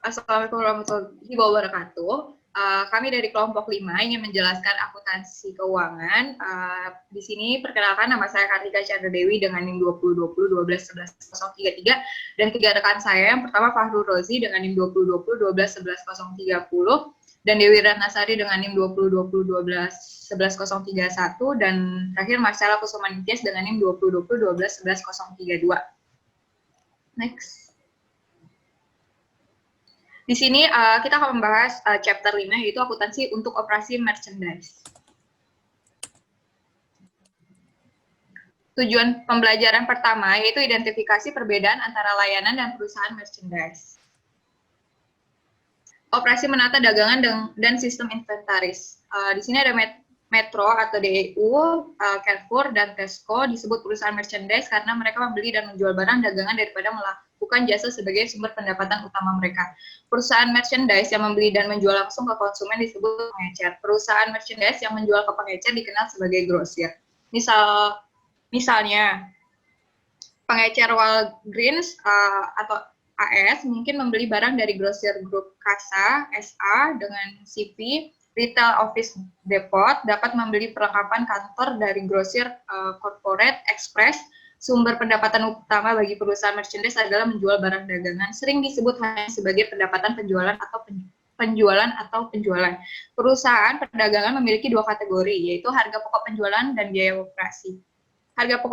Assalamualaikum warahmatullahi wabarakatuh. Kami dari kelompok 5 ingin menjelaskan akuntansi keuangan. Di sini perkenalkan, nama saya Kartika Chandra Dewi dengan NIM 2020-12-11-033 dan 3 rekan saya. Yang pertama Fahrul Rozi dengan NIM 2020-12-11-030 dan Dewi Ratnasari dengan NIM 2020-12-11-031 dan terakhir Marcella Kusumanitias dengan NIM 2020-12-11-032. Next. Di sini kita akan membahas chapter 5, yaitu akuntansi untuk operasi merchandise. Tujuan pembelajaran pertama yaitu identifikasi perbedaan antara layanan dan perusahaan merchandise. Operasi menata dagangan dan sistem inventaris. Di sini ada Metro atau DEU, Carrefour, dan Tesco disebut perusahaan merchandise karena mereka membeli dan menjual barang dagangan daripada melakukan jasa sebagai sumber pendapatan utama mereka. Perusahaan merchandise yang membeli dan menjual langsung ke konsumen disebut pengecer. Perusahaan merchandise yang menjual ke pengecer dikenal sebagai grosir. Misalnya, pengecer Walgreens atau AS mungkin membeli barang dari grosir grup Kasa SA dengan CV. Retail Office Depot dapat membeli perlengkapan kantor dari grosir Corporate Express. Sumber pendapatan utama bagi perusahaan merchandise adalah menjual barang dagangan, sering disebut hanya sebagai pendapatan penjualan atau penjualan. Perusahaan perdagangan memiliki 2 kategori, yaitu harga pokok penjualan dan biaya operasi. Harga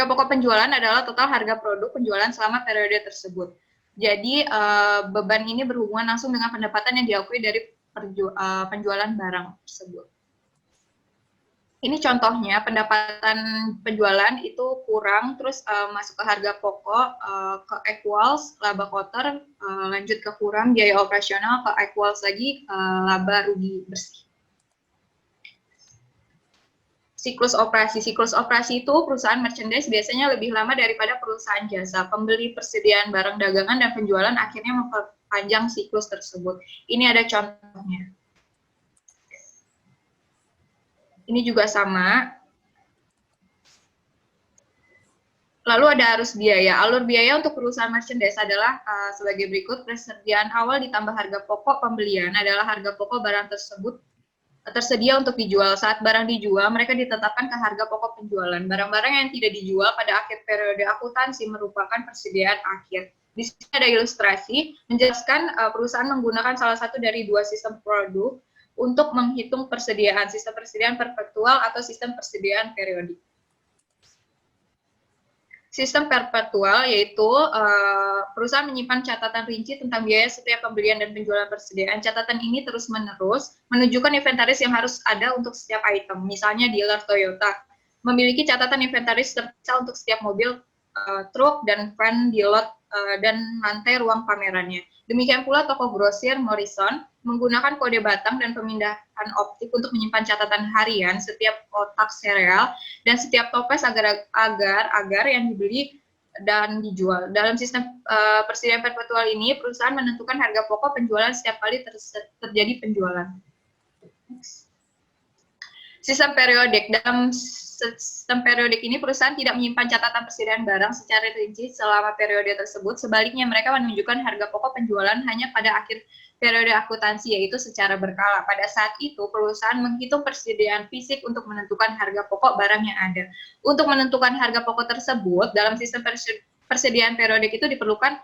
pokok penjualan adalah total harga produk penjualan selama periode tersebut. Jadi, beban ini berhubungan langsung dengan pendapatan yang diakui dari penjualan barang tersebut. Ini contohnya, pendapatan penjualan itu kurang, terus masuk ke harga pokok, ke equals, laba kotor, lanjut ke kurang, biaya operasional, ke equals lagi, laba rugi bersih. Siklus operasi itu perusahaan merchandise biasanya lebih lama daripada perusahaan jasa. Pembeli persediaan barang dagangan dan penjualan akhirnya memperpanjang siklus tersebut. Ini ada contohnya. Ini juga sama. Lalu ada arus biaya. Alur biaya untuk perusahaan merchandise adalah sebagai berikut. Persediaan awal ditambah harga pokok pembelian adalah harga pokok barang tersebut tersedia untuk dijual. Saat barang dijual, mereka ditetapkan ke harga pokok penjualan. Barang-barang yang tidak dijual pada akhir periode akuntansi merupakan persediaan akhir. Di sini ada ilustrasi menjelaskan perusahaan menggunakan salah satu dari 2 sistem produk untuk menghitung persediaan, sistem persediaan perpetual atau sistem persediaan periodik. Sistem perpetual yaitu perusahaan menyimpan catatan rinci tentang biaya setiap pembelian dan penjualan persediaan. Catatan ini terus-menerus menunjukkan inventaris yang harus ada untuk setiap item. Misalnya dealer Toyota memiliki catatan inventaris terpisah untuk setiap mobil, truk, dan van di lot dan lantai ruang pamerannya. Demikian pula toko grosir Morrison menggunakan kode batang dan pemindahan optik untuk menyimpan catatan harian setiap kotak sereal dan setiap toples agar yang dibeli dan dijual. Dalam sistem persediaan perpetual ini, perusahaan menentukan harga pokok penjualan setiap kali terjadi penjualan. Sistem periodik. Dalam sistem periodik ini, perusahaan tidak menyimpan catatan persediaan barang secara rinci selama periode tersebut. Sebaliknya, mereka menunjukkan harga pokok penjualan hanya pada akhir periode akuntansi, yaitu secara berkala. Pada saat itu, perusahaan menghitung persediaan fisik untuk menentukan harga pokok barang yang ada. Untuk menentukan harga pokok tersebut, dalam sistem persediaan periodik itu diperlukan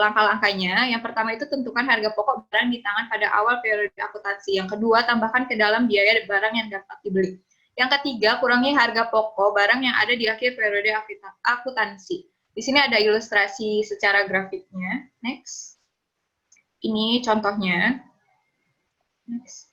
langkah-langkahnya. Yang pertama itu tentukan harga pokok barang di tangan pada awal periode akuntansi. Yang kedua, tambahkan ke dalam biaya barang yang dapat dibeli. Yang ketiga, kurangi harga pokok barang yang ada di akhir periode akuntansi. Di sini ada ilustrasi secara grafiknya. Next. Ini contohnya. Next.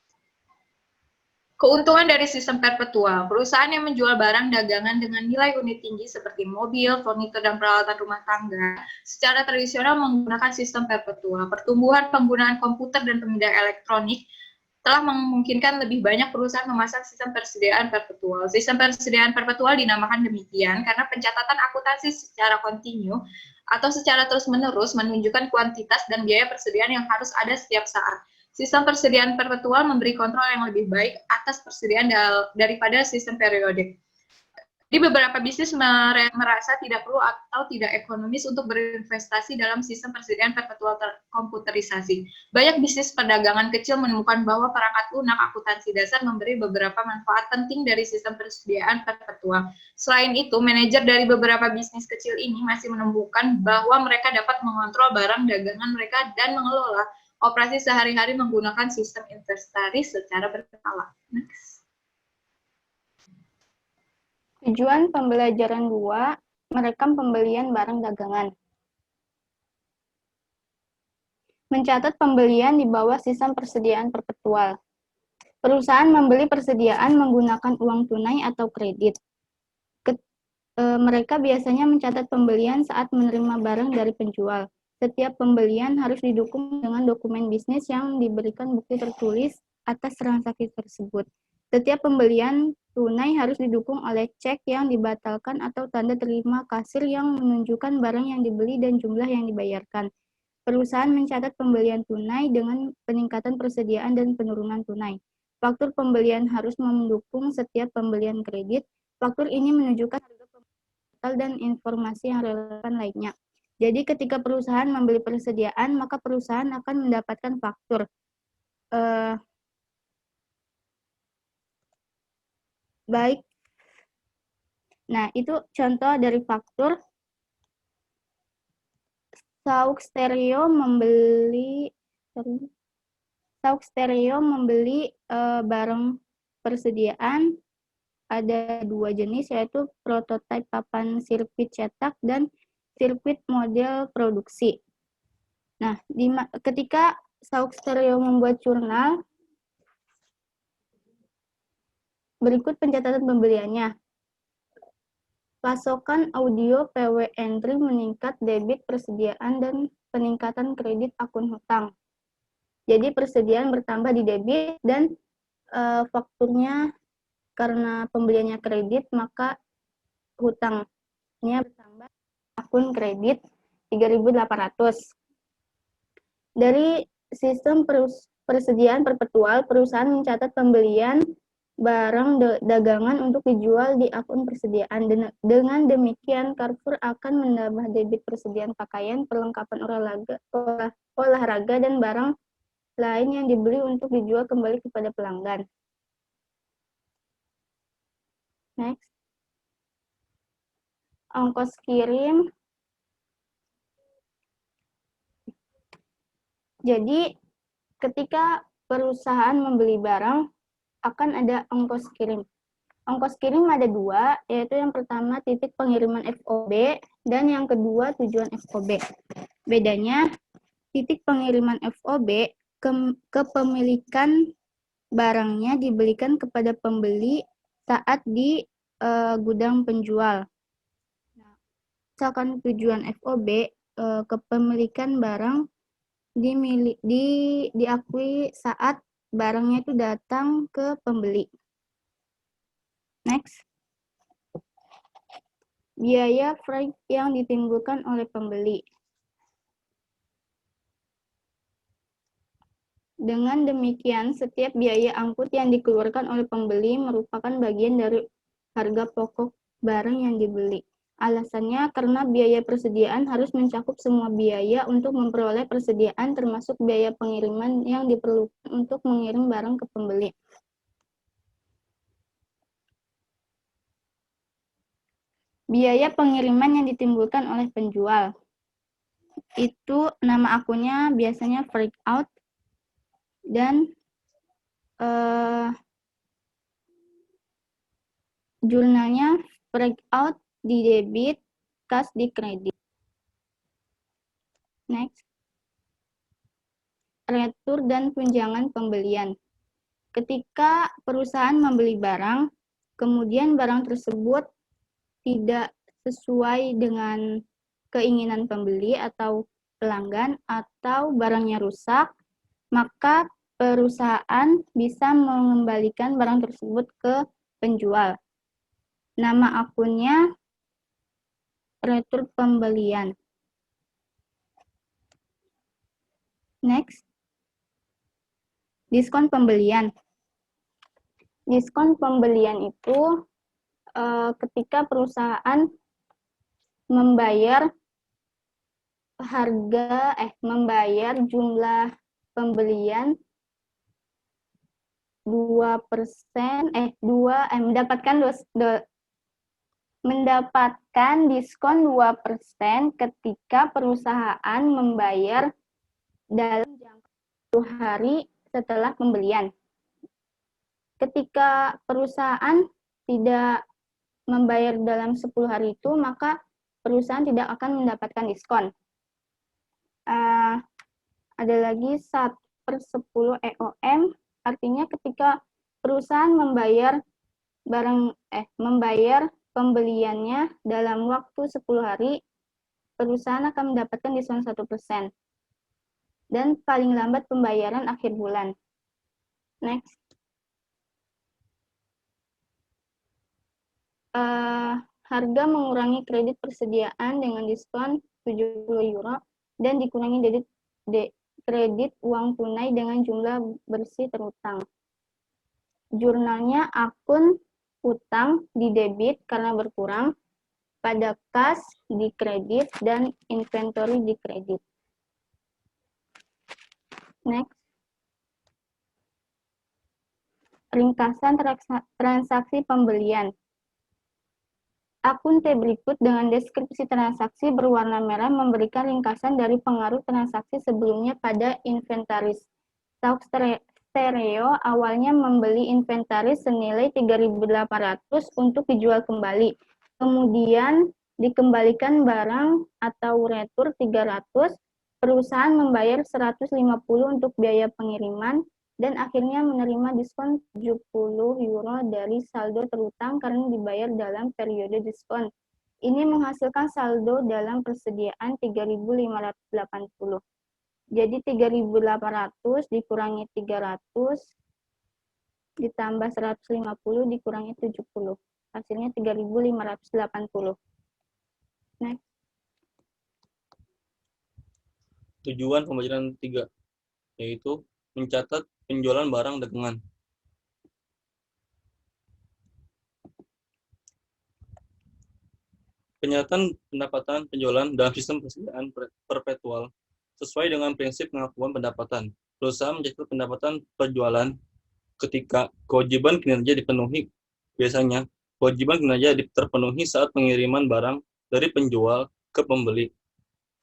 Keuntungan dari sistem perpetual. Perusahaan yang menjual barang dagangan dengan nilai unit tinggi seperti mobil, furnitur, dan peralatan rumah tangga secara tradisional menggunakan sistem perpetual. Pertumbuhan penggunaan komputer dan pemindah elektronik telah memungkinkan lebih banyak perusahaan memasang sistem persediaan perpetual. Sistem persediaan perpetual dinamakan demikian karena pencatatan akuntansi secara kontinu atau secara terus-menerus menunjukkan kuantitas dan biaya persediaan yang harus ada setiap saat. Sistem persediaan perpetual memberi kontrol yang lebih baik atas persediaan daripada sistem periodik. Jadi beberapa bisnis merasa tidak perlu atau tidak ekonomis untuk berinvestasi dalam sistem persediaan perpetual komputerisasi. Banyak bisnis perdagangan kecil menemukan bahwa perangkat lunak akuntansi dasar memberi beberapa manfaat penting dari sistem persediaan perpetual. Selain itu, manajer dari beberapa bisnis kecil ini masih menemukan bahwa mereka dapat mengontrol barang dagangan mereka dan mengelola operasi sehari-hari menggunakan sistem inventaris secara berkala. Next. Tujuan pembelajaran 2, merekam pembelian barang dagangan. Mencatat pembelian di bawah sistem persediaan perpetual. Perusahaan membeli persediaan menggunakan uang tunai atau kredit. Mereka biasanya mencatat pembelian saat menerima barang dari penjual. Setiap pembelian harus didukung dengan dokumen bisnis yang diberikan bukti tertulis atas transaksi tersebut. Setiap pembelian tunai harus didukung oleh cek yang dibatalkan atau tanda terima kasir yang menunjukkan barang yang dibeli dan jumlah yang dibayarkan. Perusahaan mencatat pembelian tunai dengan peningkatan persediaan dan penurunan tunai. Faktur pembelian harus mendukung setiap pembelian kredit. Faktur ini menunjukkan harga total dan informasi yang relevan lainnya. Jadi ketika perusahaan membeli persediaan, maka perusahaan akan mendapatkan faktur. Baik. Nah, itu contoh dari faktur. Sauk Stereo membeli barang persediaan. Ada 2 jenis, yaitu prototipe papan sirkuit cetak dan sirkuit model produksi. Nah, ketika Sauk Stereo membuat jurnal, berikut pencatatan pembeliannya. Pasokan audio PW entry meningkat, debit persediaan dan peningkatan kredit akun hutang. Jadi persediaan bertambah di debit dan fakturnya karena pembeliannya kredit, maka hutangnya bertambah akun kredit 3.800. Dari sistem persediaan perpetual, perusahaan mencatat pembelian barang dagangan untuk dijual di akun persediaan. Dengan demikian, Carrefour akan menambah debit persediaan pakaian, perlengkapan olahraga, dan barang lain yang dibeli untuk dijual kembali kepada pelanggan. Next. Ongkos kirim. Jadi, ketika perusahaan membeli barang, akan ada ongkos kirim. Ongkos kirim ada 2, yaitu yang pertama titik pengiriman FOB dan yang kedua tujuan FOB. Bedanya, titik pengiriman FOB kepemilikan barangnya diberikan kepada pembeli saat di gudang penjual. Misalkan tujuan FOB, kepemilikan barang diakui saat barangnya itu datang ke pembeli. Next. Biaya freight yang ditimbulkan oleh pembeli. Dengan demikian, setiap biaya angkut yang dikeluarkan oleh pembeli merupakan bagian dari harga pokok barang yang dibeli. Alasannya karena biaya persediaan harus mencakup semua biaya untuk memperoleh persediaan, termasuk biaya pengiriman yang diperlukan untuk mengirim barang ke pembeli. Biaya pengiriman yang ditimbulkan oleh penjual. Itu nama akunnya biasanya freak out dan jurnalnya freak out di debit, kas di kredit. Next. Retur dan tunjangan pembelian. Ketika perusahaan membeli barang, kemudian barang tersebut tidak sesuai dengan keinginan pembeli atau pelanggan atau barangnya rusak, maka perusahaan bisa mengembalikan barang tersebut ke penjual. Nama akunnya retur pembelian. Next. Diskon pembelian. Diskon pembelian itu ketika perusahaan membayar jumlah pembelian 2%, mendapatkan diskon 2% ketika perusahaan membayar dalam jangka 10 hari setelah pembelian. Ketika perusahaan tidak membayar dalam 10 hari itu, maka perusahaan tidak akan mendapatkan diskon. Ada lagi 1/10 EOM, artinya ketika perusahaan membayar pembeliannya dalam waktu 10 hari, perusahaan akan mendapatkan diskon 1%. Dan paling lambat pembayaran akhir bulan. Next. Harga mengurangi kredit persediaan dengan diskon 70 euro dan dikurangi kredit uang tunai dengan jumlah bersih terutang. Jurnalnya akun utang di debit karena berkurang, pada kas di kredit, dan inventory di kredit. Next. Ringkasan transaksi pembelian. Akun T berikut dengan deskripsi transaksi berwarna merah memberikan ringkasan dari pengaruh transaksi sebelumnya pada inventaris. Sauk Stereo awalnya membeli inventaris senilai 3.800 untuk dijual kembali. Kemudian dikembalikan barang atau retur 300, perusahaan membayar 150 untuk biaya pengiriman, dan akhirnya menerima diskon 70 euro dari saldo terutang karena dibayar dalam periode diskon. Ini menghasilkan saldo dalam persediaan 3.580. Jadi 3.800 dikurangi 300 ditambah 150 dikurangi 70. Hasilnya 3.580. Next. Tujuan pembelajaran 3 yaitu mencatat penjualan barang dagangan. Penyataan pendapatan penjualan dalam sistem persediaan perpetual sesuai dengan prinsip pengakuan pendapatan. Perusahaan mencatat pendapatan penjualan ketika kewajiban kinerja dipenuhi. Biasanya, kewajiban kinerja terpenuhi saat pengiriman barang dari penjual ke pembeli.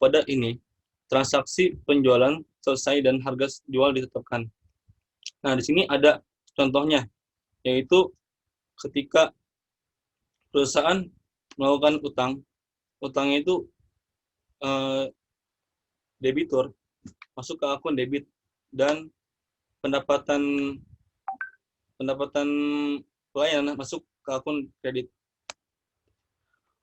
Pada ini, transaksi penjualan selesai dan harga jual ditetapkan. Nah, di sini ada contohnya, yaitu ketika perusahaan melakukan utangnya itu debitur masuk ke akun debit dan pendapatan pelayanan masuk ke akun kredit.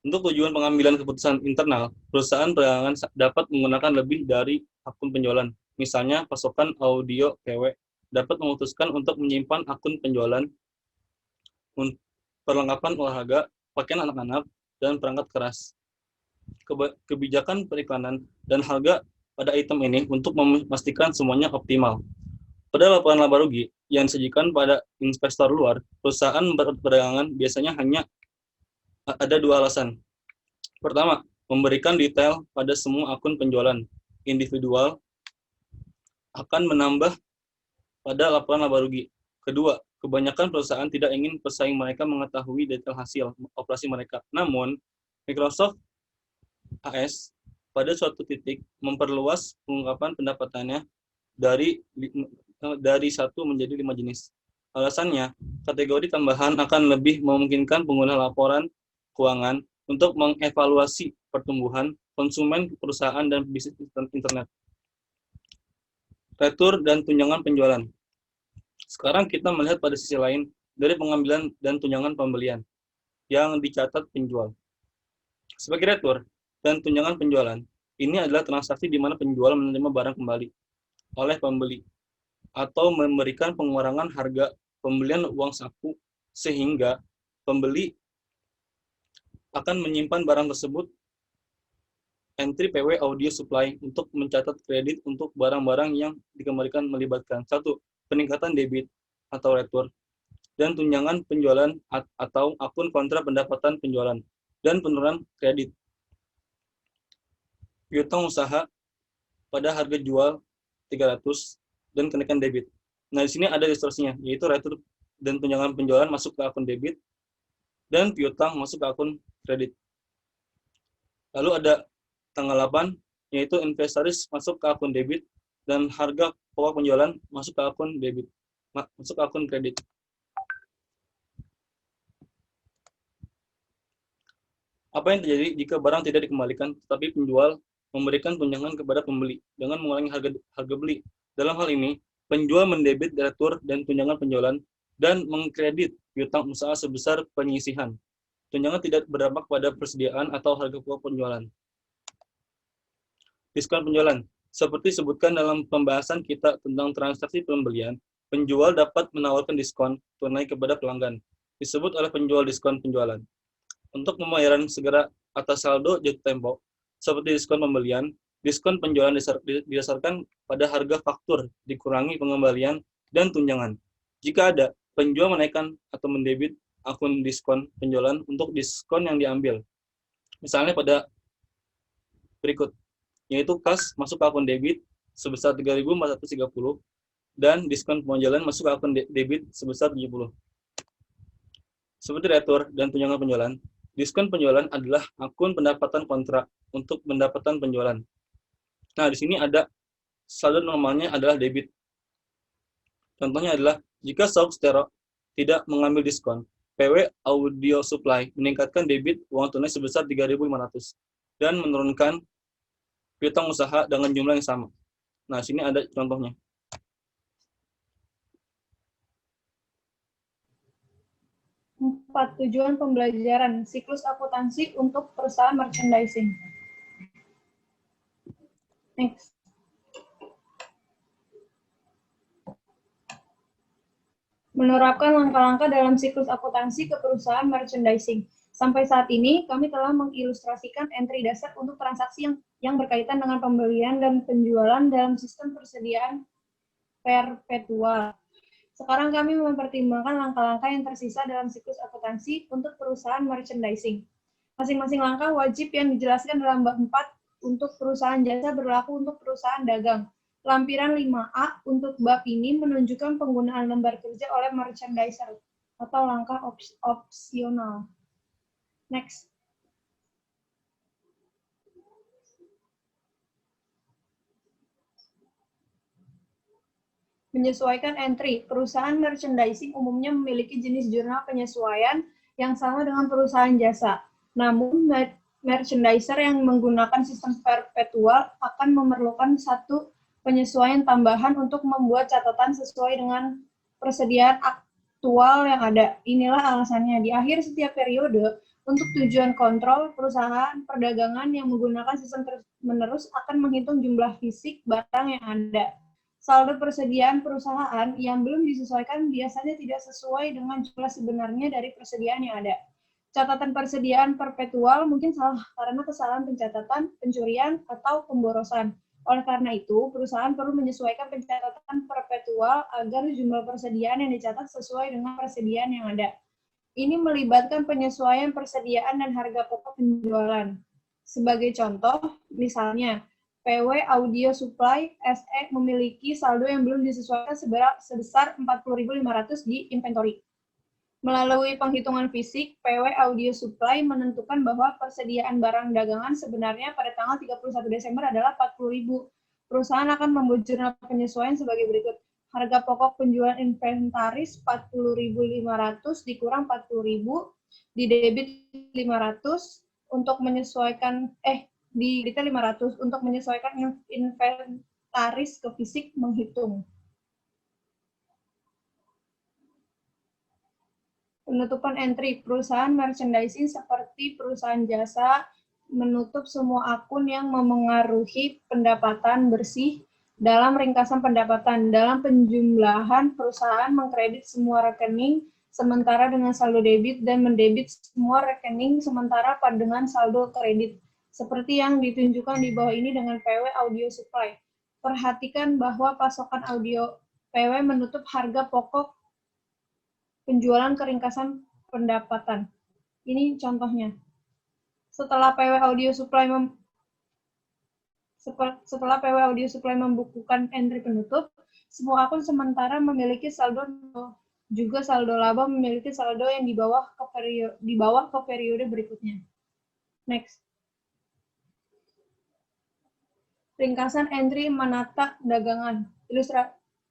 Untuk tujuan pengambilan keputusan internal, perusahaan perdagangan dapat menggunakan lebih dari akun penjualan. Misalnya, pasokan audio PW dapat memutuskan untuk menyimpan akun penjualan, perlengkapan olahraga, pakaian anak-anak, dan perangkat keras. Kebijakan periklanan dan harga pada item ini untuk memastikan semuanya optimal. Pada laporan laba rugi yang disajikan pada investor luar, perusahaan perdagangan biasanya hanya ada 2 alasan. Pertama, memberikan detail pada semua akun penjualan individual akan menambah pada laporan laba rugi. Kedua, kebanyakan perusahaan tidak ingin pesaing mereka mengetahui detail hasil operasi mereka. Namun, Microsoft AS pada suatu titik memperluas pengungkapan pendapatannya dari 1 menjadi 5 jenis. Alasannya, kategori tambahan akan lebih memungkinkan pengguna laporan keuangan untuk mengevaluasi pertumbuhan konsumen perusahaan dan bisnis internet. Retur dan tunjangan penjualan. Sekarang kita melihat pada sisi lain dari pengambilan dan tunjangan pembelian yang dicatat penjual. Sebagai retur dan tunjangan penjualan, ini adalah transaksi di mana penjual menerima barang kembali oleh pembeli atau memberikan pengurangan harga pembelian uang saku sehingga pembeli akan menyimpan barang tersebut. Entry PW audio supply untuk mencatat kredit untuk barang-barang yang dikembalikan melibatkan 1. Peningkatan debit atau retur. dan tunjangan penjualan atau akun kontra pendapatan penjualan, dan penurunan kredit. Piutang usaha pada harga jual 300 dan kenaikan debit. Nah, di sini ada distorsinya, yaitu retur dan tunjangan penjualan masuk ke akun debit dan piutang masuk ke akun kredit. Lalu ada tanggal 8, yaitu inventaris masuk ke akun debit dan harga pokok penjualan masuk ke akun debit, masuk ke akun kredit. Apa yang terjadi jika barang tidak dikembalikan, tetapi penjual memberikan tunjangan kepada pembeli dengan mengurangi harga beli? Dalam hal ini, penjual mendebit retur dan tunjangan penjualan dan mengkredit piutang usaha sebesar penyisihan. Tunjangan tidak berdampak pada persediaan atau harga pokok penjualan. Diskon penjualan. Seperti disebutkan dalam pembahasan kita tentang transaksi pembelian, penjual dapat menawarkan diskon tunai kepada pelanggan, disebut oleh penjual diskon penjualan. Untuk pembayaran segera atas saldo jatuh tempo, seperti diskon pembelian, diskon penjualan didasarkan pada harga faktur dikurangi pengembalian dan tunjangan. Jika ada, penjual menaikkan atau mendebit akun diskon penjualan untuk diskon yang diambil. Misalnya pada berikut, yaitu kas masuk ke akun debit sebesar 3.430 dan diskon penjualan masuk ke akun debit sebesar 70. Seperti retur dan tunjangan penjualan, diskon penjualan adalah akun pendapatan kontrak untuk pendapatan penjualan. Nah, di sini ada saldo normalnya adalah debit. Contohnya adalah jika Sauk Stereo tidak mengambil diskon, PW Audio Supply meningkatkan debit uang tunai sebesar 3.500 dan menurunkan piutang usaha dengan jumlah yang sama. Nah, sini ada contohnya. Tujuan pembelajaran siklus akuntansi untuk perusahaan merchandising. Next. Menerapkan langkah-langkah dalam siklus akuntansi ke perusahaan merchandising. Sampai saat ini, kami telah mengilustrasikan entry dasar untuk transaksi yang berkaitan dengan pembelian dan penjualan dalam sistem persediaan perpetual. Sekarang kami mempertimbangkan langkah-langkah yang tersisa dalam siklus akuntansi untuk perusahaan merchandising. Masing-masing langkah wajib yang dijelaskan dalam bab 4 untuk perusahaan jasa berlaku untuk perusahaan dagang. Lampiran 5A untuk bab ini menunjukkan penggunaan lembar kerja oleh merchandiser atau langkah opsional. Next. Menyesuaikan entry. Perusahaan merchandising umumnya memiliki jenis jurnal penyesuaian yang sama dengan perusahaan jasa. Namun, merchandiser yang menggunakan sistem perpetual akan memerlukan satu penyesuaian tambahan untuk membuat catatan sesuai dengan persediaan aktual yang ada. Inilah alasannya. Di akhir setiap periode, untuk tujuan kontrol, perusahaan perdagangan yang menggunakan sistem terus-menerus akan menghitung jumlah fisik barang yang ada. Saldo persediaan perusahaan yang belum disesuaikan biasanya tidak sesuai dengan jumlah sebenarnya dari persediaan yang ada. Catatan persediaan perpetual mungkin salah karena kesalahan pencatatan, pencurian, atau pemborosan. Oleh karena itu, perusahaan perlu menyesuaikan pencatatan perpetual agar jumlah persediaan yang dicatat sesuai dengan persediaan yang ada. Ini melibatkan penyesuaian persediaan dan harga pokok penjualan. Sebagai contoh, misalnya, PW Audio Supply SE memiliki saldo yang belum disesuaikan sebesar 40.500 di inventory. Melalui penghitungan fisik, PW Audio Supply menentukan bahwa persediaan barang dagangan sebenarnya pada tanggal 31 Desember adalah 40.000. Perusahaan akan membuat jurnal penyesuaian sebagai berikut. Harga pokok penjualan inventaris 40.500 dikurang 40.000, di debit 500 untuk menyesuaikan di detail 500 untuk menyesuaikan inventaris ke fisik menghitung. Penutupan entry. Perusahaan merchandising seperti perusahaan jasa menutup semua akun yang memengaruhi pendapatan bersih. Dalam ringkasan pendapatan, dalam penjumlahan, perusahaan mengkredit semua rekening sementara dengan saldo debit dan mendebit semua rekening sementara dengan saldo kredit. Seperti yang ditunjukkan di bawah ini dengan PW Audio Supply. Perhatikan bahwa pasokan audio PW menutup harga pokok penjualan keringkasan pendapatan. Ini contohnya. Setelah PW Audio Supply membukukan entry penutup, semua akun sementara memiliki saldo juga saldo laba memiliki saldo yang di bawah ke periode berikutnya. Next. Ringkasan entry menata dagangan.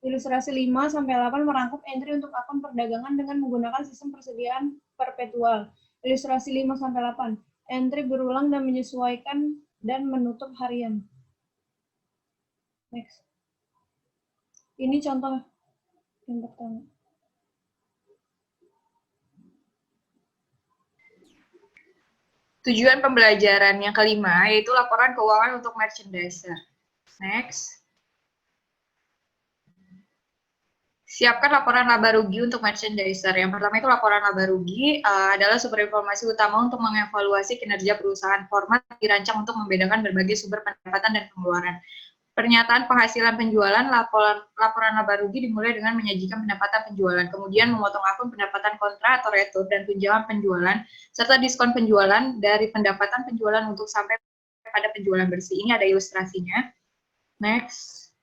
Ilustrasi 5-8 merangkum entry untuk akun perdagangan dengan menggunakan sistem persediaan perpetual. Ilustrasi 5-8. Entry berulang dan menyesuaikan dan menutup harian. Next. Ini contoh yang pertama. Tujuan pembelajaran yang kelima yaitu laporan keuangan untuk merchandiser. Next. Siapkan laporan laba rugi untuk merchandiser. Yang pertama itu laporan laba rugi adalah sumber informasi utama untuk mengevaluasi kinerja perusahaan. Format dirancang untuk membedakan berbagai sumber pendapatan dan pengeluaran. Pernyataan penghasilan penjualan, laporan laba rugi dimulai dengan menyajikan pendapatan penjualan, kemudian memotong akun pendapatan kontra atau retur dan tunjangan penjualan, serta diskon penjualan dari pendapatan penjualan untuk sampai pada penjualan bersih. Ini ada ilustrasinya. Next.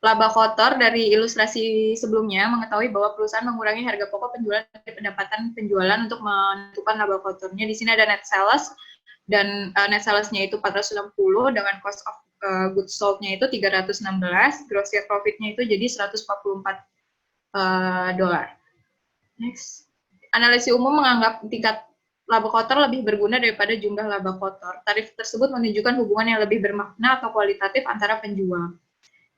Laba kotor dari ilustrasi sebelumnya mengetahui bahwa perusahaan mengurangi harga pokok penjualan dari pendapatan penjualan untuk menentukan laba kotornya. Di sini ada net sales, dan net sales-nya itu 460 dengan cost of goods sold-nya itu 316, gross profit-nya itu jadi 144 dolar. Next. Analisis umum menganggap tingkat laba kotor lebih berguna daripada jumlah laba kotor. Tarif tersebut menunjukkan hubungan yang lebih bermakna atau kualitatif antara penjual.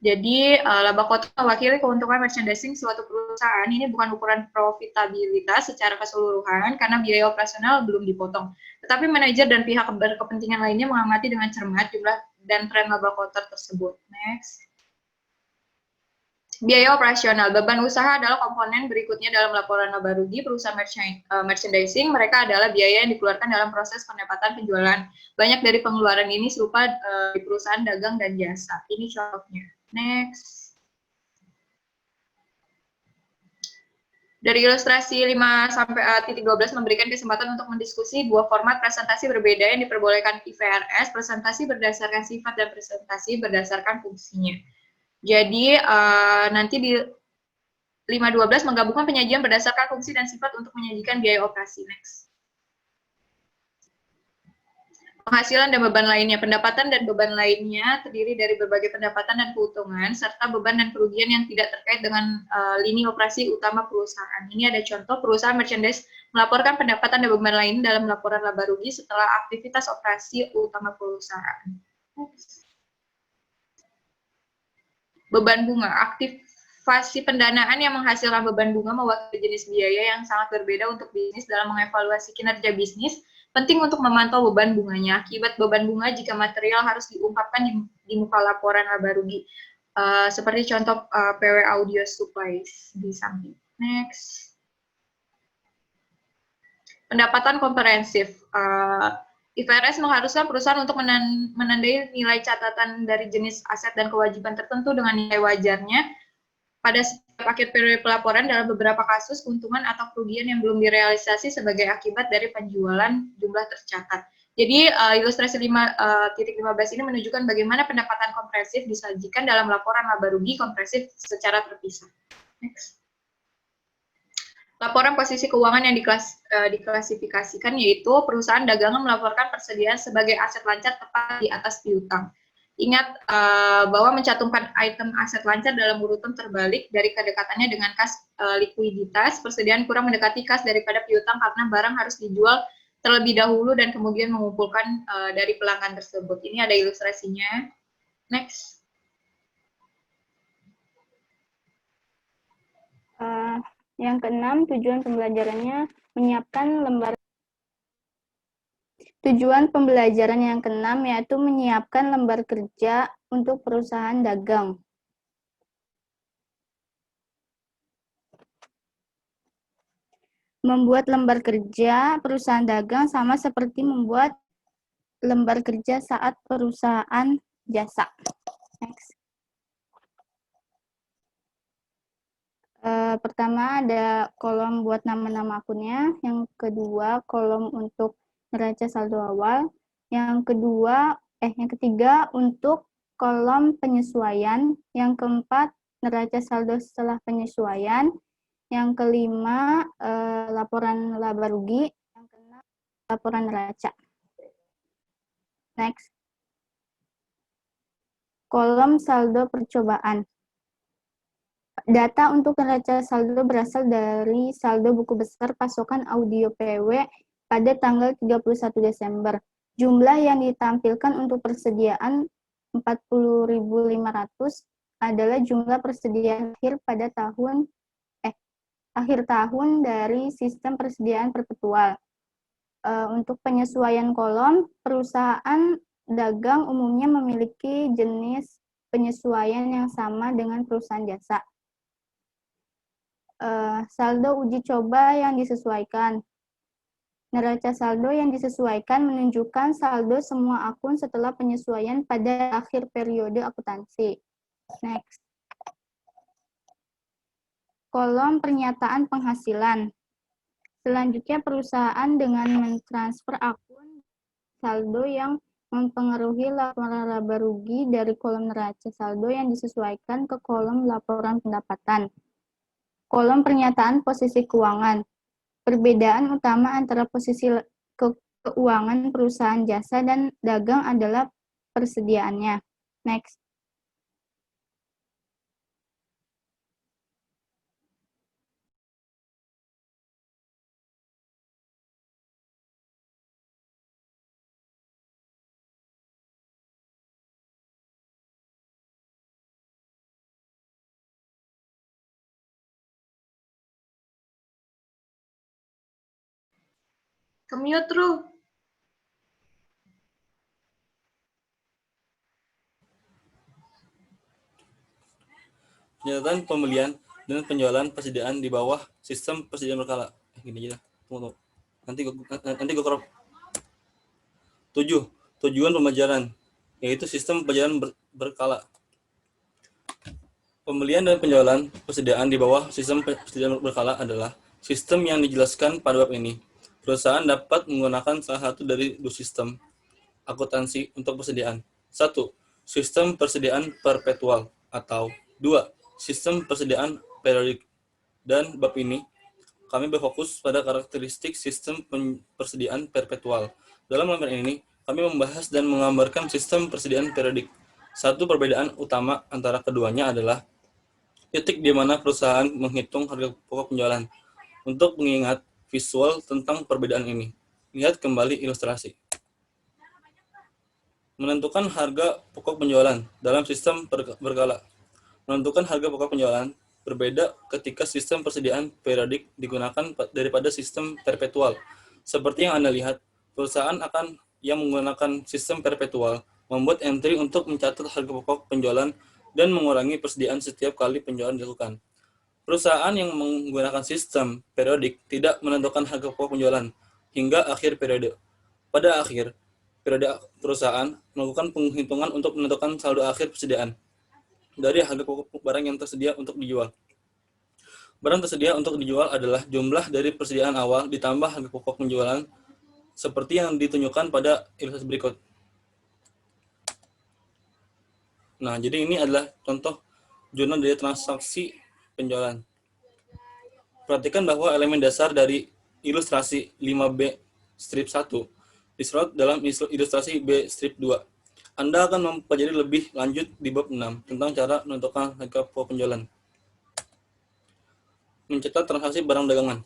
Jadi, laba kotor mewakili keuntungan merchandising suatu perusahaan. Ini bukan ukuran profitabilitas secara keseluruhan karena biaya operasional belum dipotong. Tetapi manajer dan pihak berkepentingan lainnya mengamati dengan cermat jumlah dan tren laba kotor tersebut. Next. Biaya operasional. Beban usaha adalah komponen berikutnya dalam laporan laba rugi perusahaan merchandising. Mereka adalah biaya yang dikeluarkan dalam proses pendapatan penjualan. Banyak dari pengeluaran ini serupa di perusahaan dagang dan jasa. Ini contohnya. Next. Dari ilustrasi 5-12 memberikan kesempatan untuk mendiskusi dua format presentasi berbeda yang diperbolehkan IVRS, presentasi berdasarkan sifat dan presentasi berdasarkan fungsinya. Jadi nanti di 5-12 menggabungkan penyajian berdasarkan fungsi dan sifat untuk menyajikan biaya operasi. Next. Penghasilan dan beban lainnya. Pendapatan dan beban lainnya terdiri dari berbagai pendapatan dan keuntungan, serta beban dan kerugian yang tidak terkait dengan lini operasi utama perusahaan. Ini ada contoh, perusahaan merchandise melaporkan pendapatan dan beban lain dalam laporan laba rugi setelah aktivitas operasi utama perusahaan. Beban bunga. Aktivasi pendanaan yang menghasilkan beban bunga mewakili jenis biaya yang sangat berbeda untuk bisnis dalam mengevaluasi kinerja bisnis. Penting untuk memantau beban bunganya. Akibat beban bunga jika material harus diungkapkan di muka laporan laba rugi. Seperti contoh PW Audio Supply di samping. Next. Pendapatan komprehensif. IFRS mengharuskan perusahaan untuk menandai nilai catatan dari jenis aset dan kewajiban tertentu dengan nilai wajarnya pada setiap akhir periode pelaporan. Dalam beberapa kasus, keuntungan atau kerugian yang belum direalisasi sebagai akibat dari penjualan jumlah tercatat. Jadi, ilustrasi 5.15 ini menunjukkan bagaimana pendapatan komprehensif disajikan dalam laporan laba rugi komprehensif secara terpisah. Next. Laporan posisi keuangan yang diklasifikasikan yaitu perusahaan dagangan melaporkan persediaan sebagai aset lancar tepat di atas piutang. Ingat bahwa mencantumkan item aset lancar dalam urutan terbalik dari kedekatannya dengan kas likuiditas, persediaan kurang mendekati kas daripada piutang karena barang harus dijual terlebih dahulu dan kemudian mengumpulkan dari pelanggan tersebut. Ini ada ilustrasinya. Next. Yang keenam, tujuan pembelajarannya menyiapkan lembar. Tujuan pembelajaran yang keenam yaitu menyiapkan lembar kerja untuk perusahaan dagang. Membuat lembar kerja perusahaan dagang sama seperti membuat lembar kerja saat perusahaan jasa. Next. Pertama ada kolom buat nama-nama akunnya, yang kedua kolom untuk neraca saldo awal, yang ketiga untuk kolom penyesuaian, yang keempat neraca saldo setelah penyesuaian, yang kelima laporan laba rugi, yang keenam laporan neraca. Next. Kolom saldo percobaan. Data untuk neraca saldo berasal dari saldo buku besar pasokan audio PW pada tanggal 31 Desember. Jumlah yang ditampilkan untuk persediaan 40.500 adalah jumlah persediaan akhir tahun dari sistem persediaan perpetual. Untuk penyesuaian kolom, perusahaan dagang umumnya memiliki jenis penyesuaian yang sama dengan perusahaan jasa. Saldo uji coba yang disesuaikan. Neraca saldo yang disesuaikan menunjukkan saldo semua akun setelah penyesuaian pada akhir periode akuntansi. Next. Kolom pernyataan penghasilan. Selanjutnya, perusahaan dengan mentransfer akun saldo yang mempengaruhi laporan laba rugi dari kolom neraca saldo yang disesuaikan ke kolom laporan pendapatan. Kolom pernyataan posisi keuangan. Perbedaan utama antara posisi keuangan perusahaan jasa dan dagang adalah persediaannya. Next. Ke-mute, Ru. Penyertaan pembelian dan penjualan persediaan di bawah sistem persediaan berkala. Gini aja dah. Tunggu. Nanti gue crop. 7. Tujuan pembelajaran, yaitu sistem pembelajaran berkala. Pembelian dan penjualan persediaan di bawah sistem persediaan berkala adalah sistem yang dijelaskan pada bab ini. Perusahaan dapat menggunakan salah satu dari dua sistem akuntansi untuk persediaan. 1. Sistem persediaan perpetual atau 2. Sistem persediaan periodik. Dan bab ini, kami berfokus pada karakteristik sistem persediaan perpetual. Dalam lembar ini, kami membahas dan menggambarkan sistem persediaan periodik. Satu perbedaan utama antara keduanya adalah titik di mana perusahaan menghitung harga pokok penjualan. Untuk mengingat visual tentang perbedaan ini, lihat kembali ilustrasi. Menentukan harga pokok penjualan dalam sistem berkala. Menentukan harga pokok penjualan berbeda ketika sistem persediaan periodik digunakan daripada sistem perpetual. Seperti yang Anda lihat, perusahaan yang menggunakan sistem perpetual membuat entry untuk mencatat harga pokok penjualan dan mengurangi persediaan setiap kali penjualan dilakukan. Perusahaan yang menggunakan sistem periodik tidak menentukan harga pokok penjualan hingga akhir periode. Pada akhir periode, perusahaan melakukan penghitungan untuk menentukan saldo akhir persediaan dari harga pokok barang yang tersedia untuk dijual. Barang tersedia untuk dijual adalah jumlah dari persediaan awal ditambah harga pokok penjualan seperti yang ditunjukkan pada ilustrasi berikut. Nah, jadi ini adalah contoh jurnal dari transaksi penjualan. Perhatikan bahwa elemen dasar dari ilustrasi 5B strip 1 disorot dalam ilustrasi B strip 2. Anda akan mempelajari lebih lanjut di bab 6 tentang cara menentukan harga pokok penjualan. Mencatat transaksi barang dagangan.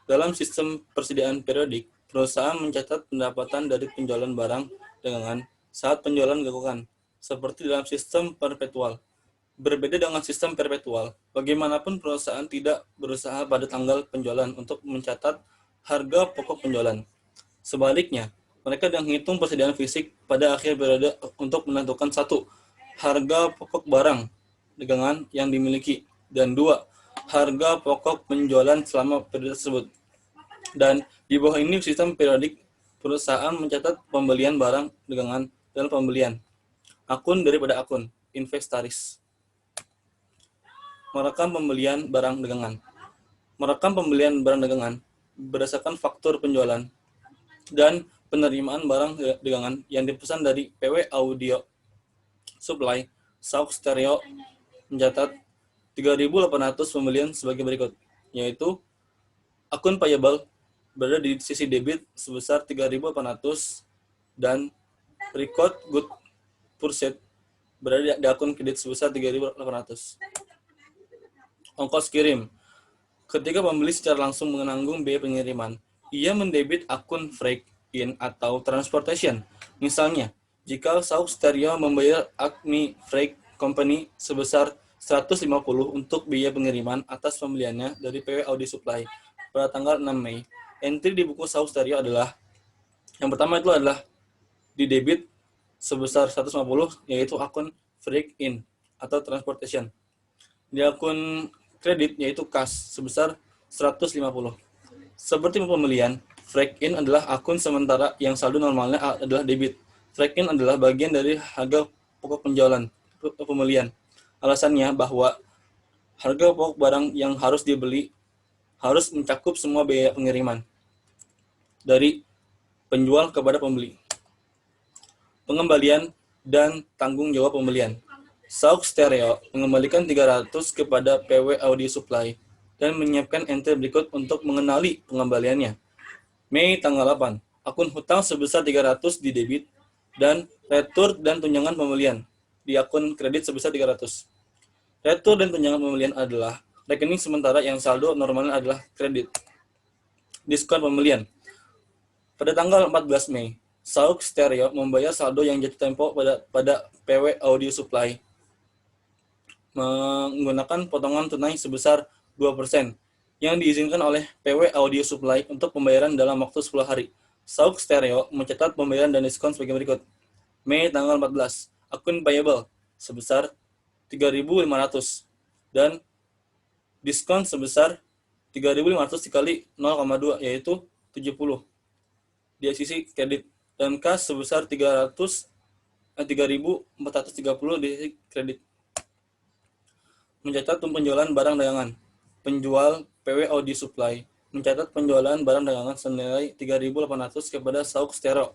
Dalam sistem persediaan periodik, perusahaan mencatat pendapatan dari penjualan barang dagangan saat penjualan dilakukan, seperti dalam sistem perpetual. Berbeda dengan sistem perpetual, bagaimanapun perusahaan tidak berusaha pada tanggal penjualan untuk mencatat harga pokok penjualan. Sebaliknya, mereka menghitung persediaan fisik pada akhir periode untuk menentukan 1. Harga pokok barang dagangan yang dimiliki, dan 2. Harga pokok penjualan selama periode tersebut. Dan di bawah ini sistem periodik, perusahaan mencatat pembelian barang dagangan dan pembelian akun daripada akun inventaris. Merekam pembelian barang dagangan. Merekam pembelian barang dagangan berdasarkan faktur penjualan dan penerimaan barang dagangan yang dipesan dari PW Audio Supply. Sauk Stereo mencatat 3.800 pembelian sebagai berikut, yaitu akun payable berada di sisi debit sebesar 3.800 dan record good purchase berada di akun kredit sebesar 3.800. Ongkos kirim. Ketika pembeli secara langsung menanggung biaya pengiriman, ia mendebit akun freight in atau transportation. Misalnya, jika Sauk Stereo membayar Acme Freight Company sebesar 150 untuk biaya pengiriman atas pembeliannya dari PW Audi Supply pada tanggal 6 Mei, entry di buku Sauk Stereo adalah, yang pertama itu adalah di debit sebesar 150, yaitu akun freight in atau transportation. Di akun kredit yaitu kas sebesar 150. Seperti pembelian, freight in adalah akun sementara yang saldo normalnya adalah debit. Freight in adalah bagian dari harga pokok penjualan pembelian. Alasannya bahwa harga pokok barang yang harus dibeli harus mencakup semua biaya pengiriman dari penjual kepada pembeli. Pengembalian dan tanggung jawab pembelian. Sauk Stereo mengembalikan 300 kepada PW Audio Supply dan menyiapkan entry berikut untuk mengenali pengembaliannya. Mei tanggal 8, akun hutang sebesar 300 di debit dan retur dan tunjangan pembelian di akun kredit sebesar 300. Retur dan tunjangan pembelian adalah rekening sementara yang saldo normalnya adalah kredit. Diskon pembelian. Pada tanggal 14 Mei, Sauk Stereo membayar saldo yang jatuh tempo pada PW Audio Supply menggunakan potongan tunai sebesar 2% yang diizinkan oleh PW Audio Supply untuk pembayaran dalam waktu 10 hari. Sauk Stereo mencatat pembayaran dan diskon sebagai berikut. Mei tanggal 14, akun payable sebesar 3.500 dan diskon sebesar 3.500 dikali 0,2 yaitu 70 di sisi kredit dan kas sebesar 3.430 di sisi kredit. Mencatat penjualan barang dagangan. Penjual PW Audi Supply mencatat penjualan barang dagangan senilai 3.800 kepada Sauk Stereo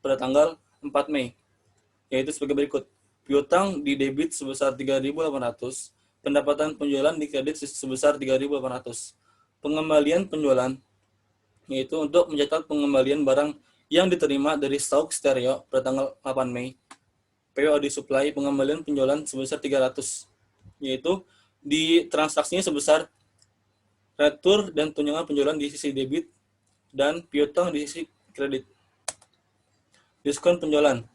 pada tanggal 4 Mei, yaitu sebagai berikut. Piutang di debit sebesar 3.800, pendapatan penjualan di kredit sebesar 3.800. Pengembalian penjualan, yaitu untuk mencatat pengembalian barang yang diterima dari Sauk Stereo pada tanggal 8 Mei. PW Audi Supply pengembalian penjualan sebesar 300, yaitu di transaksinya sebesar retur dan tunjangan penjualan di sisi debit dan piutang di sisi kredit. Diskon penjualan.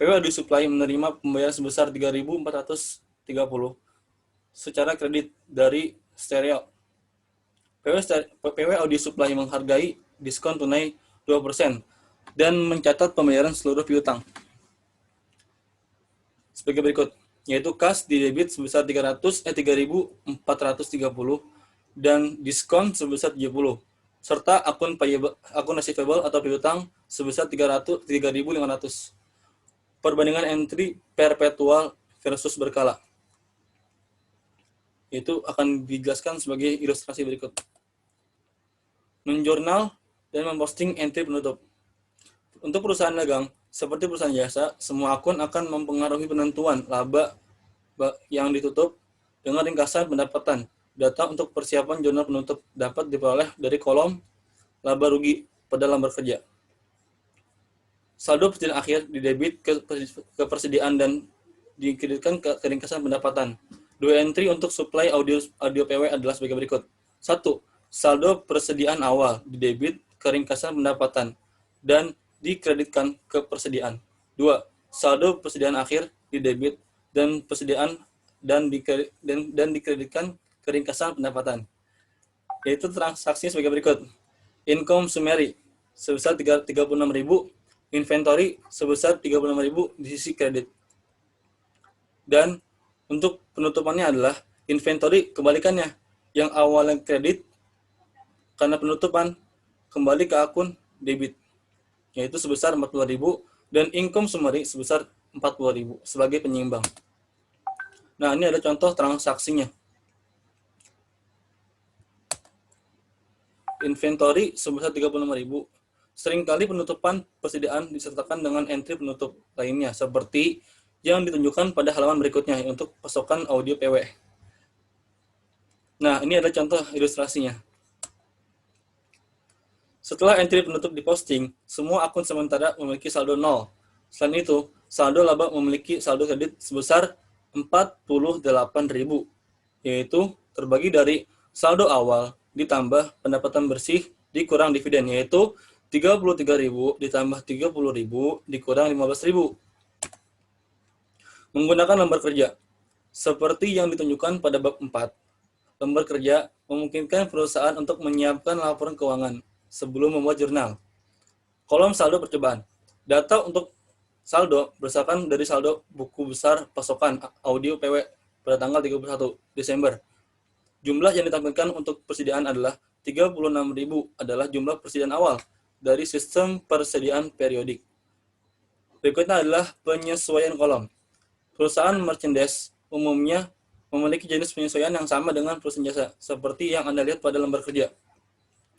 PW Audi Supply menerima pembayaran sebesar 3.430 secara kredit dari Stereo. PW Audi Supply menghargai diskon tunai 2% dan mencatat pembayaran seluruh piutang sebagai berikut, yaitu kas di debit sebesar 3.430 dan diskon sebesar 70, serta akun receivable atau piutang sebesar 3.500. Perbandingan entry perpetual versus berkala. Itu akan dijelaskan sebagai ilustrasi berikut. Menjurnal dan memposting entry penutup. Untuk perusahaan dagang, seperti perusahaan jasa, semua akun akan mempengaruhi penentuan laba yang ditutup dengan ringkasan pendapatan. Data untuk persiapan jurnal penutup dapat diperoleh dari kolom laba rugi pada lembar kerja. Saldo persediaan akhir didebit ke persediaan dan dikreditkan ke ringkasan pendapatan. Dua entry untuk supply audio PW adalah sebagai berikut. 1. Saldo persediaan awal didebit ke ringkasan pendapatan dan dikreditkan ke persediaan. 2. Saldo persediaan akhir didebit dan persediaan dan dikreditkan ke ringkasan pendapatan. Yaitu transaksinya sebagai berikut. Income summary sebesar 36.000, inventory sebesar 36.000 di sisi kredit. Dan untuk penutupannya adalah inventory kebalikannya, yang awalnya kredit karena penutupan kembali ke akun debit, yaitu sebesar 40.000 dan income summary sebesar 40.000 sebagai penyeimbang. Nah, ini ada contoh transaksinya. Inventory sebesar 35.000. Seringkali penutupan persediaan disertakan dengan entry penutup lainnya, seperti yang ditunjukkan pada halaman berikutnya untuk pasokan audio PW. Nah, ini adalah contoh ilustrasinya. Setelah entry penutup diposting, semua akun sementara memiliki saldo 0. Selain itu, saldo laba memiliki saldo kredit sebesar 48.000, yaitu terbagi dari saldo awal ditambah pendapatan bersih dikurang dividen, yaitu 33.000 ditambah 30.000 dikurang 15.000. Menggunakan lembar kerja. Seperti yang ditunjukkan pada bab 4, lembar kerja memungkinkan perusahaan untuk menyiapkan laporan keuangan sebelum membuat jurnal. Kolom saldo percobaan. Data untuk saldo berdasarkan dari saldo buku besar pasokan audio PW pada tanggal 31 Desember. Jumlah yang ditampilkan untuk persediaan adalah 36.000 adalah jumlah persediaan awal dari sistem persediaan periodik. Berikutnya adalah penyesuaian kolom. Perusahaan merchandise umumnya memiliki jenis penyesuaian yang sama dengan perusahaan jasa, seperti yang Anda lihat pada lembar kerja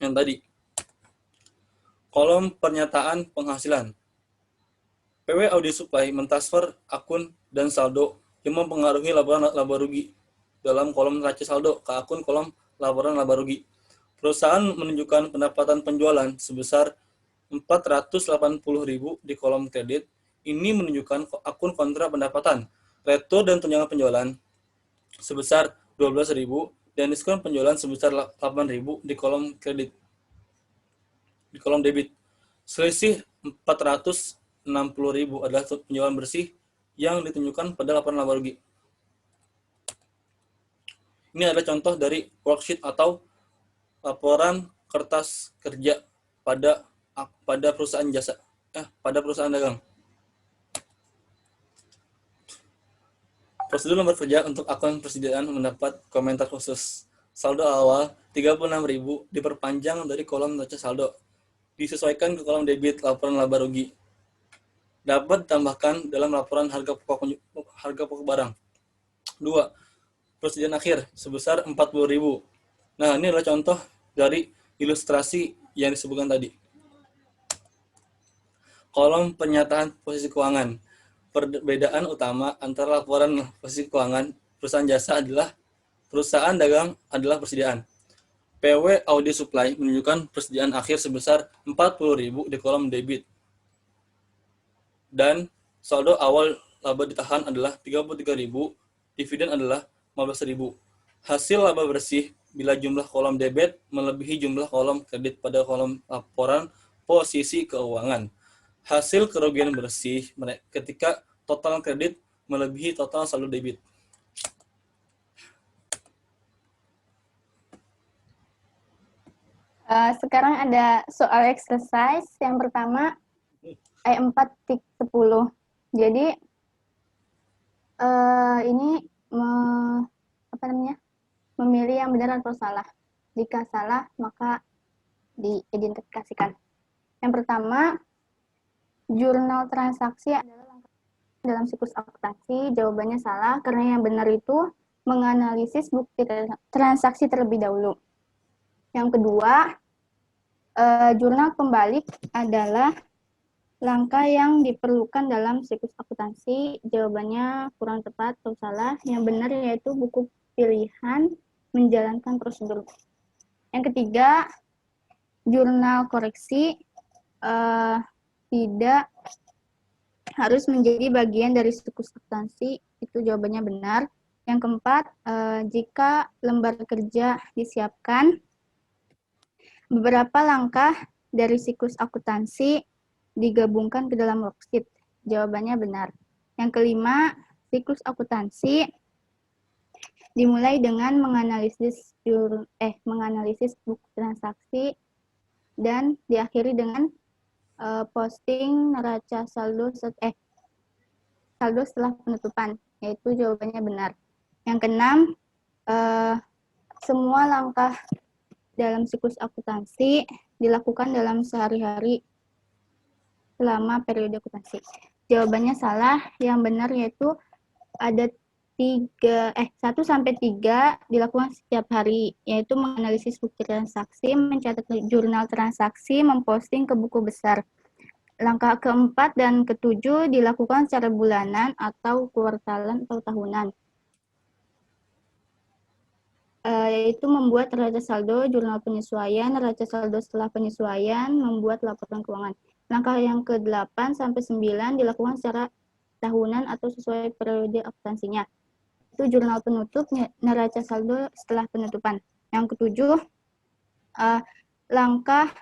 yang tadi. Kolom pernyataan penghasilan. PW Audi Supply mentransfer akun dan saldo yang mempengaruhi laporan laba rugi dalam kolom neraca saldo ke akun kolom laporan laba rugi. Perusahaan menunjukkan pendapatan penjualan sebesar 480.000 di kolom kredit. Ini menunjukkan akun kontra pendapatan, retur dan tunjangan penjualan sebesar 12.000 dan diskon penjualan sebesar 8.000 di kolom kredit. Di kolom debit. Selisih 460.000 adalah penjualan bersih yang ditunjukkan pada laporan laba rugi. Ini adalah contoh dari worksheet atau laporan kertas kerja pada perusahaan jasa, pada perusahaan dagang. Prosedur lembar kerja untuk akun persediaan mendapat komentar khusus. Saldo awal 36.000 diperpanjang dari kolom neraca saldo. Disesuaikan ke kolom debit laporan laba rugi. Dapat ditambahkan dalam laporan harga pokok barang. 2. Persediaan akhir sebesar 40.000. Nah, ini adalah contoh dari ilustrasi yang disebutkan tadi. Kolom pernyataan posisi keuangan. Perbedaan utama antara laporan posisi keuangan perusahaan jasa adalah perusahaan dagang adalah persediaan. PW Audi Supply menunjukkan persediaan akhir sebesar 40.000 di kolom debit. Dan saldo awal laba ditahan adalah 33.000, dividen adalah 15.000. Hasil laba bersih bila jumlah kolom debit melebihi jumlah kolom kredit pada kolom laporan posisi keuangan. Hasil kerugian bersih ketika total kredit melebihi total saldo debit. Sekarang ada soal exercise. Yang pertama, E4-10. Jadi, ini memilih yang benar atau salah. Jika salah, maka diidentifikasikan. Yang pertama, jurnal transaksi adalah langkah dalam siklus akuntansi. Jawabannya salah, karena yang benar itu menganalisis bukti transaksi terlebih dahulu. Yang kedua, jurnal pembalik adalah langkah yang diperlukan dalam siklus akuntansi. Jawabannya kurang tepat atau salah. Yang benar yaitu buku pilihan menjalankan prosedur. Yang ketiga, jurnal koreksi tidak harus menjadi bagian dari siklus akuntansi. Itu jawabannya benar. Yang keempat, jika lembar kerja disiapkan, beberapa langkah dari siklus akuntansi digabungkan ke dalam worksheet. Jawabannya benar. Yang kelima, siklus akuntansi dimulai dengan menganalisis buku transaksi dan diakhiri dengan posting neraca saldo setelah penutupan, yaitu jawabannya benar. Yang keenam, semua langkah dalam siklus akuntansi dilakukan dalam sehari-hari selama periode akuntansi. Jawabannya salah. Yang benar yaitu ada 1 sampai 3 dilakukan setiap hari, yaitu menganalisis bukti transaksi, mencatat jurnal transaksi, memposting ke buku besar. Langkah keempat dan ketujuh dilakukan secara bulanan atau kuartalan atau tahunan, yaitu membuat neraca saldo, jurnal penyesuaian, neraca saldo setelah penyesuaian, membuat laporan keuangan. Langkah yang ke-8 sampai 9 dilakukan secara tahunan atau sesuai periode akuntansinya. Itu jurnal penutup, neraca saldo setelah penutupan. Yang ketujuh, langkah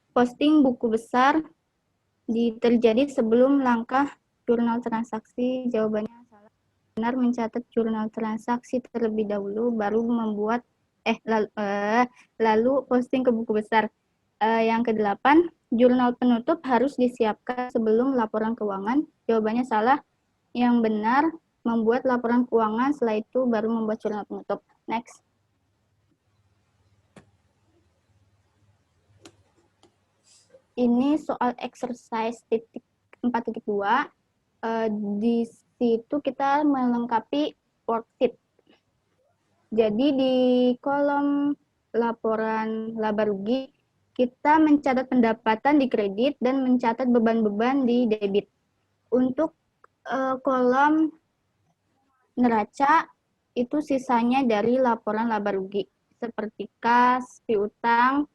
posting buku besar terjadi sebelum langkah jurnal transaksi. Jawabannya salah. Benar, mencatat jurnal transaksi terlebih dahulu, baru membuat lalu posting ke buku besar. Yang ke-8, jurnal penutup harus disiapkan sebelum laporan keuangan. Jawabannya salah. Yang benar, membuat laporan keuangan, setelah itu baru membuat jurnal penutup. Next. Ini soal exercise 4.2. Di situ kita melengkapi worksheet. Jadi di kolom laporan laba rugi, kita mencatat pendapatan di kredit dan mencatat beban-beban di debit. Untuk kolom neraca, itu sisanya dari laporan laba rugi, seperti kas, piutang,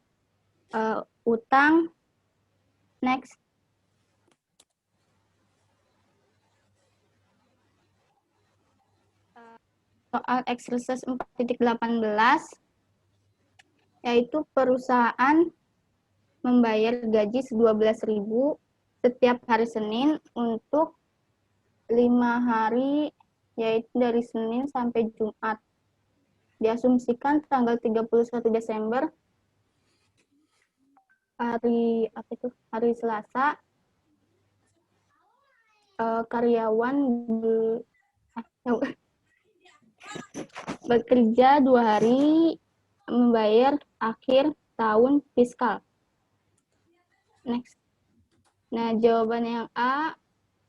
utang. Next. Soal exercise 4.18, yaitu perusahaan membayar gaji 12.000 setiap hari Senin untuk 5 hari, yaitu dari Senin sampai Jumat. Diasumsikan tanggal 31 Desember, hari Selasa, karyawan bekerja 2 hari, membayar akhir tahun fiskal. Next. Nah, jawaban yang A,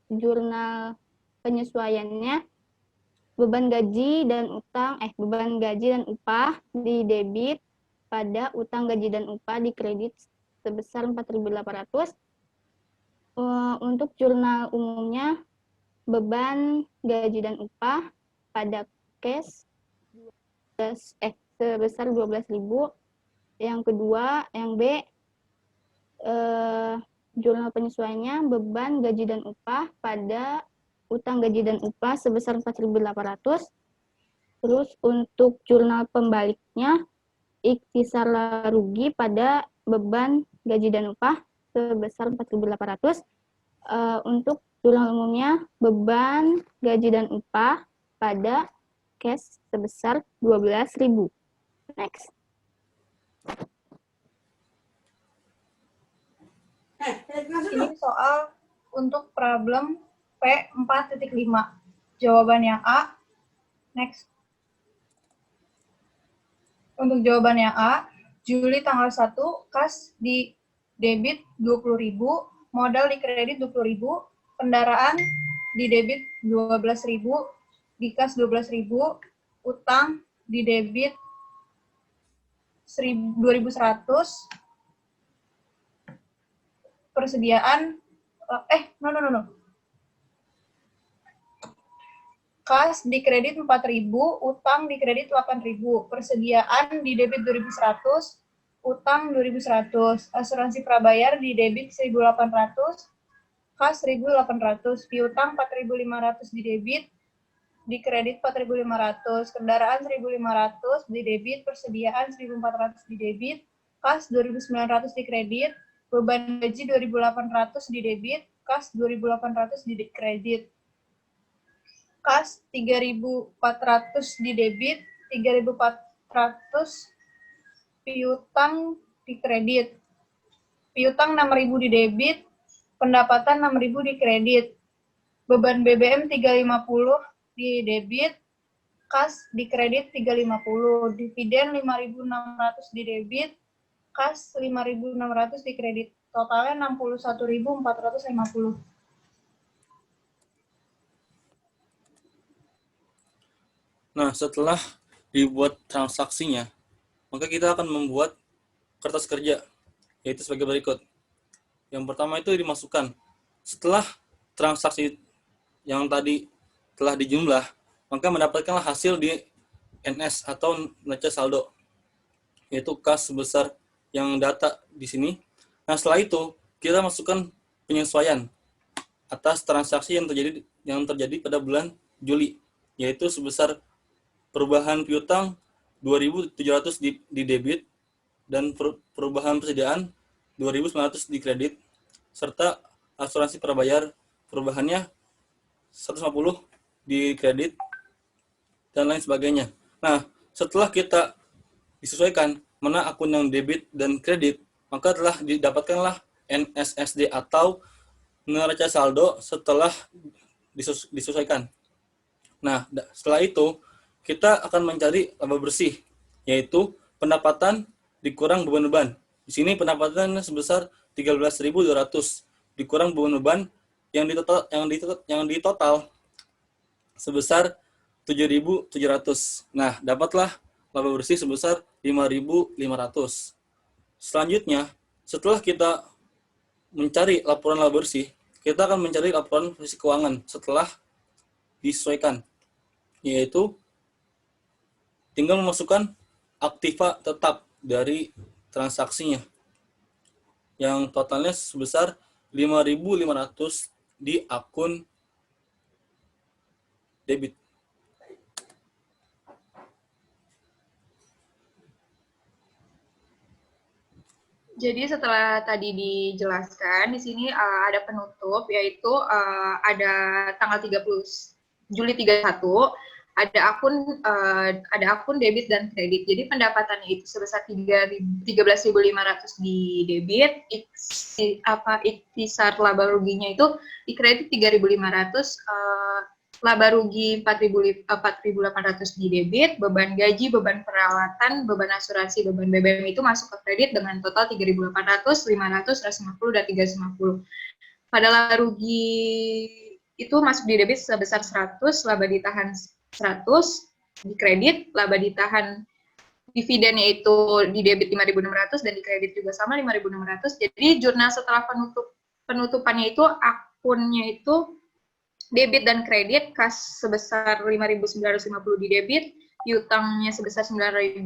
jurnal penyesuaiannya, beban gaji dan upah di debit pada utang gaji dan upah di kredit sebesar 4.800. Untuk jurnal umumnya, beban gaji dan upah pada cash sebesar 12.000. Yang kedua, yang B, jurnal penyesuaiannya, beban gaji dan upah pada utang gaji dan upah sebesar 4.800. Terus untuk jurnal pembaliknya, ikhtisar laba rugi pada beban gaji dan upah sebesar 4.800. Untuk jurnal umumnya, beban gaji dan upah pada cash sebesar 12.000. Next. Ini soal untuk problem P4.5. Jawaban yang A. Next. Untuk jawaban yang A, Juli tanggal 1, kas di debit 20.000, modal di kredit 20.000, kendaraan di debit 12.000, di kas 12.000, utang di debit 2.100, persediaan kas di kredit 4.000, utang di kredit 8.000, persediaan di debit 2.100, utang 2.100, asuransi prabayar di debit 1.800, kas 1.800, piutang 4.500 di debit, di kredit 4.500, kendaraan 1.500 di debit, persediaan 1.400 di debit, kas 2.900 di kredit, beban gaji 2.800 di debit, kas 2.800 di kredit, kas 3.400 di debit, 3.400 piutang di kredit, piutang 6.000 di debit, pendapatan 6.000 di kredit, beban BBM 350 di debit, kas di kredit 350, dividen 5.600 di debit, kas 5.600 di kredit, totalnya 61.450. Nah, setelah dibuat transaksinya, maka kita akan membuat kertas kerja, yaitu sebagai berikut. Yang pertama itu dimasukkan. Setelah transaksi yang tadi telah dijumlah, maka mendapatkanlah hasil di NS atau neraca saldo, yaitu kas sebesar yang data di sini. Nah, setelah itu kita masukkan penyesuaian atas transaksi yang terjadi pada bulan Juli, yaitu sebesar perubahan piutang 2.700 di debit dan perubahan persediaan 2.900 di kredit, serta asuransi prabayar perubahannya 150 di kredit, dan lain sebagainya. Nah, setelah kita disesuaikan mana akun yang debit dan kredit, maka telah didapatkanlah NSSD atau neraca saldo setelah disesuaikan. Nah, setelah itu kita akan mencari laba bersih, yaitu pendapatan dikurang beban. Di sini pendapatannya sebesar 13.200 dikurang beban yang ditotal sebesar 7.700. Nah, dapatlah laba bersih sebesar 5.500. Selanjutnya, setelah kita mencari laporan laba bersih, kita akan mencari laporan posisi keuangan setelah disesuaikan, yaitu tinggal memasukkan aktiva tetap dari transaksinya yang totalnya sebesar 5.500 di akun debit. Jadi setelah tadi dijelaskan, di sini ada penutup, yaitu ada tanggal 30 Juli 31, ada akun debit dan kredit. Jadi pendapatannya itu sebesar 13.500 di debit, ikhtisar laba ruginya itu di kredit 3.500, laba rugi 4.800 di debit, beban gaji, beban peralatan, beban asuransi, beban BBM itu masuk ke kredit dengan total 3.800, 500, 150, dan 350. Pada laba rugi itu masuk di debit sebesar 100, laba ditahan 100, di kredit, laba ditahan dividennya itu di debit 5.600 dan di kredit juga sama 5.600. Jadi jurnal setelah penutupannya itu akunnya itu debit dan kredit, kas sebesar 5.950 di debit, piutangnya sebesar 9.800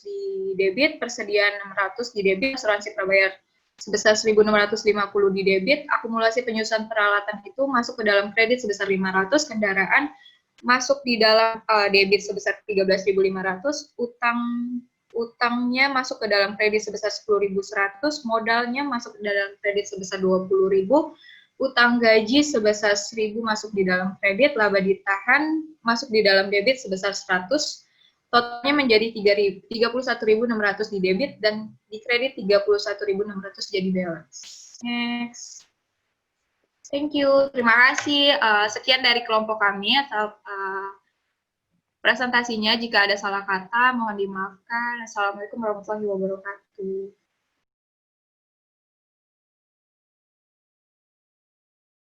di debit, persediaan 600 di debit, asuransi prabayar sebesar 1.650 di debit, akumulasi penyusunan peralatan itu masuk ke dalam kredit sebesar 500, kendaraan masuk di dalam debit sebesar 13.500, utangnya masuk ke dalam kredit sebesar 10.100, modalnya masuk ke dalam kredit sebesar 20.000, utang gaji sebesar 1.000 masuk di dalam kredit, laba ditahan masuk di dalam debit sebesar 100, totalnya menjadi 31.600 di debit dan di kredit 31.600 jadi balance. Next. Thank you, terima kasih. Sekian dari kelompok kami atau presentasinya. Jika ada salah kata, mohon dimaafkan. Assalamualaikum warahmatullahi wabarakatuh.